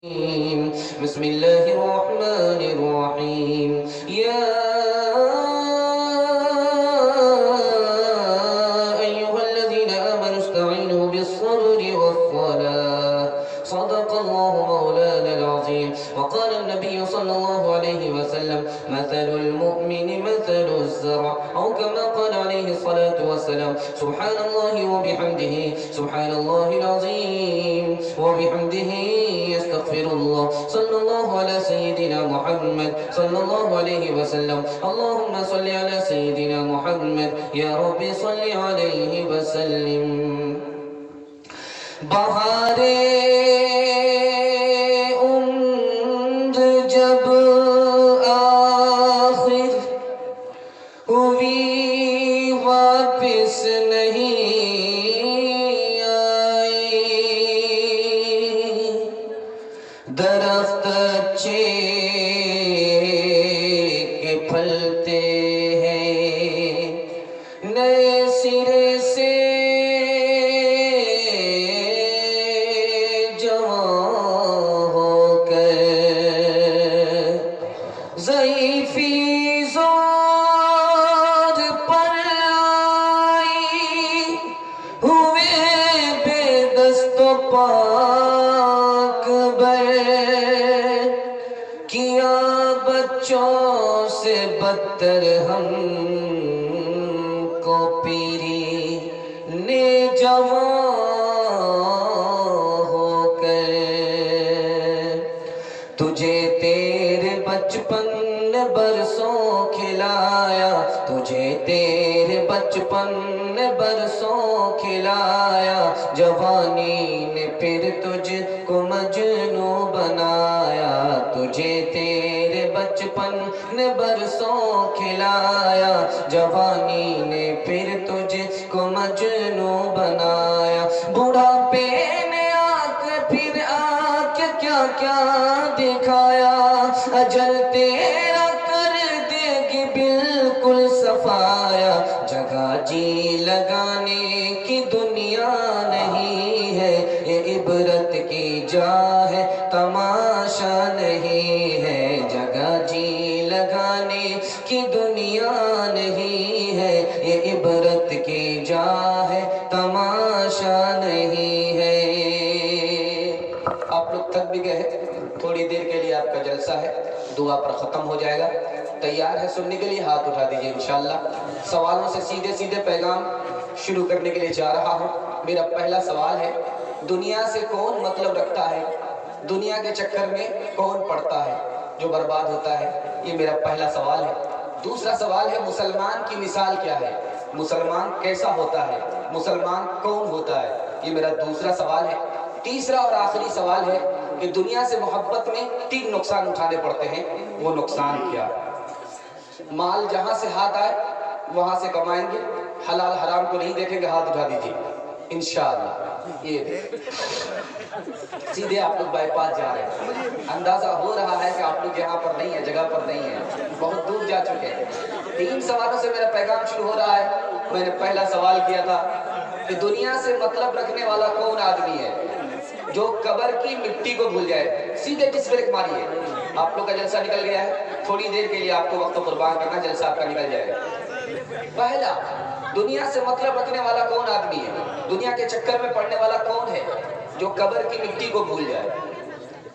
بسم الله الرحمن الرحيم يا أيها الذين آمنوا استعينوا بالصبر والصلاة صدق الله مولانا العظيم وقال النبي صلى الله عليه وسلم مثل المؤمن مثل الزرع أو كما قال عليه الصلاة والسلام سبحان الله وبحمده سبحان الله العظيم وبحمده استغفر الله صلى الله على سيدنا محمد صلى الله عليه وسلم اللهم صل على سيدنا محمد يا رب صل عليه وسلم بہارِ عمر جب آخر ہوئی واپس نہیں آئی درخت اچھے کے پھلتے ہیں نئے سرے سے جوان ہو کر ضعیفی زور پر آئی ہوئے بے دست و پاک کیا بچوں سے بدتر ہم کو پیری نے جوان ہو کر تجھے تیرے بچپن نے برسوں کھلایا تجھے تیرے بچپن نے برسوں کھلایا جوانی نے پھر تجھ کو مجنوں بنایا تجھے تیرے بچپن نے برسوں کھلایا جوانی نے پھر تجھ کو مجنوں بنایا بڑھاپے نے پھر کے کیا کیا دکھایا اجل تیرا کر دے گی بالکل صفایا جگہ جی لگانے کی دنیا نہیں ہے یہ عبرت کی جا ہے تماشا نہیں ہے جگہ جی لگانے کی دنیا نہیں ہے یہ عبرت کی جا ہے تماشا نہیں ہے آپ لوگ تھک بھی گئے ہیں تھوڑی دیر کے لیے آپ کا جلسہ ہے دعا پر ختم ہو جائے گا تیار ہے سننے کے لیے ہاتھ اٹھا دیجئے انشاءاللہ سوالوں سے سیدھے پیغام شروع کرنے کے لیے جا رہا ہوں میرا پہلا سوال ہے دنیا سے کون مطلب رکھتا ہے دنیا کے چکر میں کون پڑتا ہے جو برباد ہوتا ہے یہ میرا پہلا سوال ہے دوسرا سوال ہے مسلمان کی مثال کیا ہے مسلمان کیسا ہوتا ہے مسلمان کون ہوتا ہے یہ میرا دوسرا سوال ہے تیسرا اور آخری سوال ہے کہ دنیا سے محبت میں 3 نقصان اٹھانے پڑتے ہیں وہ نقصان کیا مال جہاں سے ہاتھ آئے وہاں سے کمائیں گے حلال حرام کو نہیں دیکھیں گے ہاتھ اٹھا دیجیے انشاءاللہ یہ سیدھے آپ لوگ بائی پاس جا رہے ہیں اندازہ ہو رہا ہے کہ آپ لوگ یہاں پر نہیں ہیں جگہ پر نہیں ہیں بہت دور جا چکے ہیں 3 سوالوں سے میرا پیغام شروع ہو رہا ہے میں نے پہلا سوال کیا تھا کہ دنیا سے مطلب رکھنے والا کون آدمی ہے جو قبر کی مٹی کو بھول جائے سیدھے کس بریک ماری ہے آپ لوگ کا جلسہ نکل گیا ہے تھوڑی دیر کے لیے آپ کو وقت قربان کرنا جلسہ آپ کا نکل جائے گا پہلا دنیا سے مطلب رکھنے والا کون آدمی ہے دنیا کے چکر میں پڑنے والا کون ہے جو قبر کی مٹی کو بھول جائے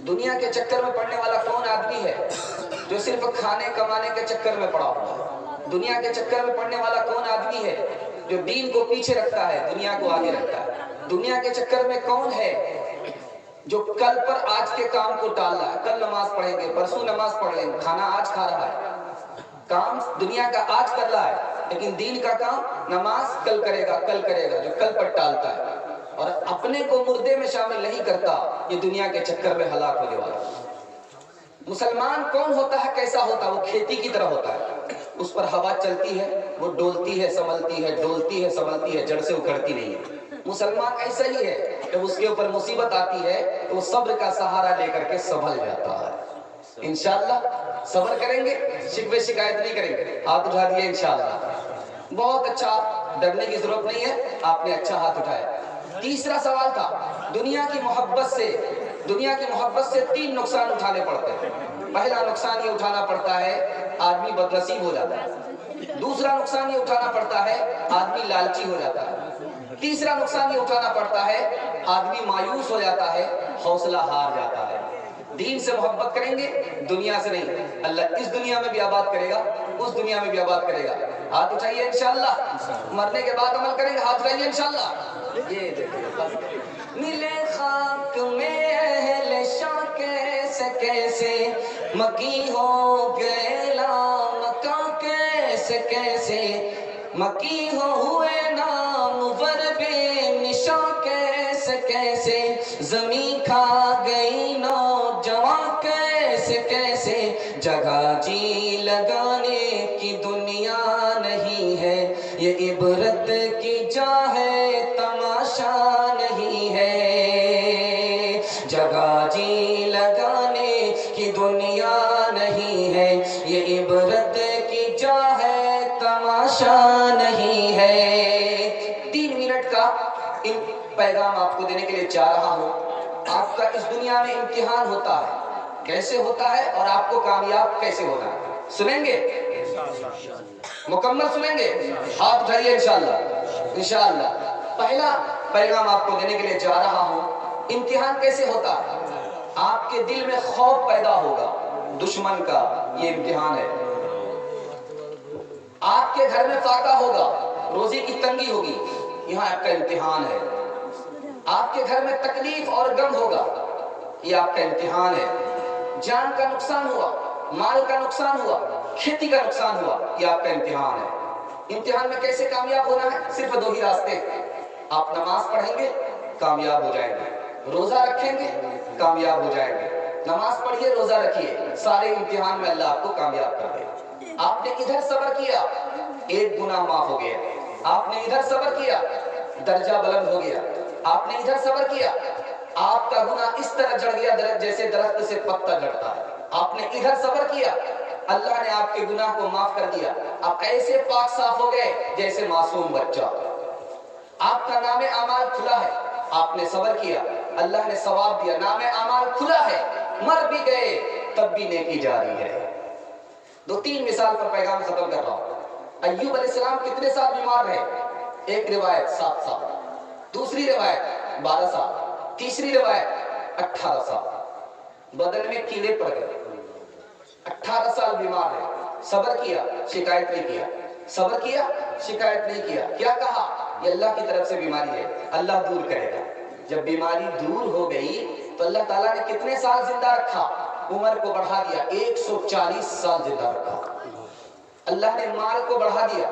دنیا کے چکر میں پڑنے والا کون آدمی ہے جو صرف کھانے کمانے کے چکر میں پڑا ہوا ہے دنیا کے چکر میں پڑنے والا کون آدمی ہے جو دین کو پیچھے رکھتا ہے دنیا کو آگے رکھتا ہے دنیا کے چکر میں کون ہے جو کل پر آج کے کام کو ٹال رہا ہے کل نماز پڑھیں گے پرسوں نماز پڑھ لیں گے کھانا آج کھا رہا ہے کام دنیا کا آج کر رہا ہے لیکن دین کا کام نماز کل کرے گا جو کل پر ٹالتا ہے اور اپنے کو مردے میں شامل نہیں کرتا یہ دنیا کے چکر میں ہلاک ہونے والا مسلمان کون ہوتا ہے کیسا ہوتا ہے وہ کھیتی کی طرح ہوتا ہے اس پر ہوا چلتی ہے وہ ڈولتی ہے سنبھلتی ہے ڈولتی ہے سنبھلتی ہے جڑ سے اکھڑتی نہیں ہے مسلمان ایسا ہی ہے جب اس کے اوپر مصیبت آتی ہے تو وہ صبر کا سہارا لے کر کے سنبھل جاتا ہے انشاءاللہ صبر کریں گے شکوے شکایت نہیں کریں گے ہاتھ اٹھا دیے انشاءاللہ بہت اچھا ڈرنے کی ضرورت نہیں ہے آپ نے اچھا ہاتھ اٹھایا تیسرا سوال تھا دنیا کی محبت سے دنیا کی محبت سے 3 نقصان اٹھانے پڑتے ہیں۔ پہلا نقصان یہ اٹھانا پڑتا ہے آدمی بدنصیب ہو جاتا ہے، دوسرا نقصان یہ اٹھانا پڑتا ہے آدمی لالچی ہو جاتا ہے، تیسرا نقصان یہ اٹھانا پڑتا ہے آدمی مایوس ہو جاتا ہے، حوصلہ ہار جاتا ہے۔ دین سے محبت کریں گے، دنیا سے نہیں۔ اللہ اس دنیا میں بھی آباد کرے گا، اس دنیا میں بھی آباد کرے گا۔ ہاتھ اٹھائیے انشاءاللہ، مرنے کے بعد عمل کریں گے، ہاتھ اٹھائیے انشاءاللہ۔ یہ دیکھیں ملے خاک میں اہل شاہ کیسے کیسے، مکی ہو گئے لامکاں کیسے کیسے، مکی ہوئے نامور بے نشاں کیسے کیسے، زمین کھا گئی نوجوان کیسے کیسے، جگہ جی لگانے کی دنیا نہیں ہے، یہ عبرت کی جا ہے تماشا نہیں ہے، جگہ جی لگانے کی دنیا نہیں ہے، یہ عبرت کی جا ہے تماشا نہیں ہے۔ 3 منٹ کا پیغام آپ کو دینے کے لیے چاہ رہا ہوں۔ آپ کا اس دنیا میں امتحان ہوتا ہے، کیسے ہوتا ہے اور آپ کو کامیاب کیسے ہونا ہے، سنیں گے؟ مکمل سنیں گے؟ ہاتھ اٹھائیے انشاءاللہ، انشاءاللہ۔ پہلا پیغام آپ کو دینے کے لیے جا رہا ہوں، امتحان کیسے ہوتا ہے؟ آپ کے دل میں خوف پیدا ہوگا دشمن کا، یہ امتحان ہے۔ آپ کے گھر میں فاقہ ہوگا، روزی کی تنگی ہوگی، یہاں آپ کا امتحان ہے۔ آپ کے گھر میں تکلیف اور غم ہوگا، یہ آپ کا امتحان ہے۔ جان کا نقصان ہوا، مال کا نقصان ہوا، کھیتی کا نقصان ہوا، یہ آپ کا امتحان ہے۔ امتحان میں کیسے کامیاب ہونا ہے؟ صرف 2 ہی راستے۔ آپ نماز پڑھیں گے، کامیاب ہو جائیں گے، روزہ رکھیں گے، کامیاب ہو جائیں گے۔ نماز پڑھیے، روزہ رکھیے، سارے امتحان میں اللہ آپ کو کامیاب کر دے۔ آپ نے ادھر صبر کیا، 1 گناہ معاف ہو گیا۔ آپ نے ادھر صبر کیا، درجہ بلند ہو گیا۔ آپ نے ادھر صبر کیا، آپ کا گناہ اس طرح جڑ گیا جیسے درخت سے پتا جڑتا ہے۔ آپ نے ادھر صبر کیا، اللہ نے آپ کے گناہ کو معاف کر دیا، آپ ایسے پاک صاف ہو گئے جیسے معصوم بچہ۔ آپ کا نام اعمال کھلا ہے، آپ نے صبر کیا، اللہ نے ثواب دیا، نام اعمال کھلا ہے، مر بھی گئے تب بھی نیکی جاری ہے۔ 2-3 مثال پر پیغام ختم کر رہا ہوں۔ ایوب علیہ السلام کتنے سال بیمار رہے؟ ایک روایت 7 سال، دوسری روایت 12 سال، تیسری روایت 18 سال۔ بدن میں کیڑے پڑ گئے، 18 سال بیمار رہے، صبر کیا، شکایت نہیں کیا، صبر کیا، شکایت نہیں کیا۔ کیا کہا؟ یہ اللہ کی طرف سے بیماری ہے، اللہ دور کرے گا۔ جب بیماری دور ہو گئی تو اللہ تعالیٰ نے کتنے سال زندہ رکھا؟ عمر کو بڑھا دیا، 140 سال زندہ رکھا۔ اللہ نے مال کو بڑھا دیا،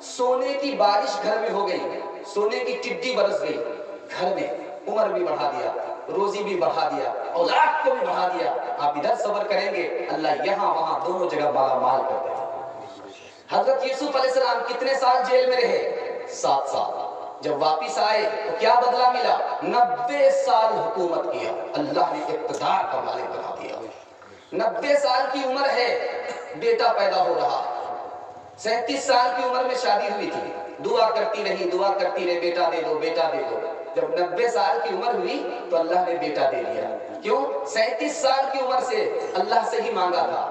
سونے کی بارش گھر میں ہو گئی، سونے کی ٹڈی برس گئی گھر میں، عمر بھی بڑھا دیا، روزی بھی بڑھا دیا، اولاد کو بھی بڑھا دیا۔ آپ ادھر صبر کریں گے، اللہ یہاں وہاں دونوں جگہ مالا مال کر دے گا۔ حضرت یوسف علیہ السلام کتنے سال جیل میں رہے؟ 7 سال۔ جب واپس آئے تو کیا بدلہ ملا؟ 90 سال حکومت کیا، اللہ نے اقتدار کا مالک بنا دیا۔ 90 سال کی عمر ہے، بیٹا پیدا ہو رہا، 37 سال کی عمر میں شادی ہوئی تھی، دعا کرتی رہی، دعا کرتی رہی، بیٹا دے دو، بیٹا دے دو۔ جب 90 سال کی عمر ہوئی تو اللہ نے بیٹا دے دیا۔ کیوں؟ 37 سال کی عمر سے اللہ سے ہی مانگا تھا،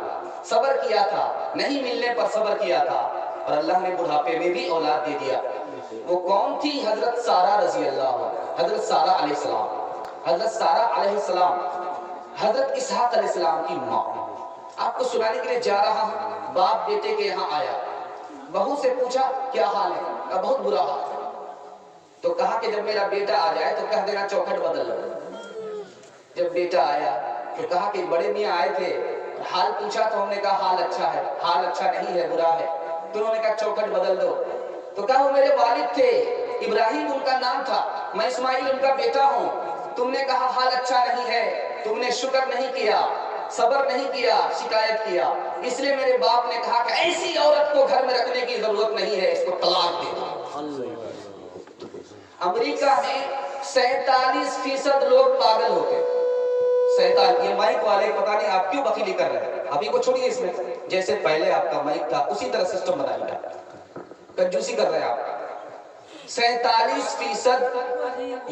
صبر کیا تھا، نہیں ملنے پر صبر کیا تھا، اور اللہ نے بڑھاپے میں بھی اولاد دے دیا۔ وہ کون تھی؟ حضرت سارہ رضی اللہ عنہ، حضرت سارہ علیہ السلام، حضرت سارہ علیہ السلام، حضرت اسحاق علیہ السلام کی ماں۔ آپ کو سنانے کے لیے جا رہا ہوں۔ باپ بیٹے کے یہاں آیا، بہو سے پوچھا کیا حال ہے؟ کہا بہت برا حال ہے۔ تو کہا کہ جب میرا بیٹا آ جائے تو کہہ دینا چوکھٹ بدل لو۔ جب بیٹا آیا تو کہا کہ بڑے میاں آئے تھے، حال پوچھا تو ہم نے کہا حال اچھا ہے، حال اچھا نہیں ہے، برا ہے۔ تو انہوں نے کہا چوکھٹ بدل دو۔ تو کہا وہ میرے والد تھے، ابراہیم ان کا نام تھا، میں اسماعیل ان کا بیٹا ہوں، تم نے کہا حال اچھا نہیں ہے، تم نے شکر نہیں کیا، صبر نہیں کیا، شکایت کیا، اس لیے میرے باپ نے کہا کہ ایسی عورت کو گھر میں رکھنے کی ضرورت نہیں ہے، اس کو طلاق دے دو۔ امریکہ میں 47% لوگ پاگل ہوتے، 47۔ یہ مائک والے پتہ نہیں آپ کیوں بخیلی کر رہے ہیں، ابھی کو چھوڑیے، اس میں جیسے پہلے آپ کا مائک تھا اسی طرح سسٹم بنائیے، کنجوسی کر رہے ہیں آپ۔ 47%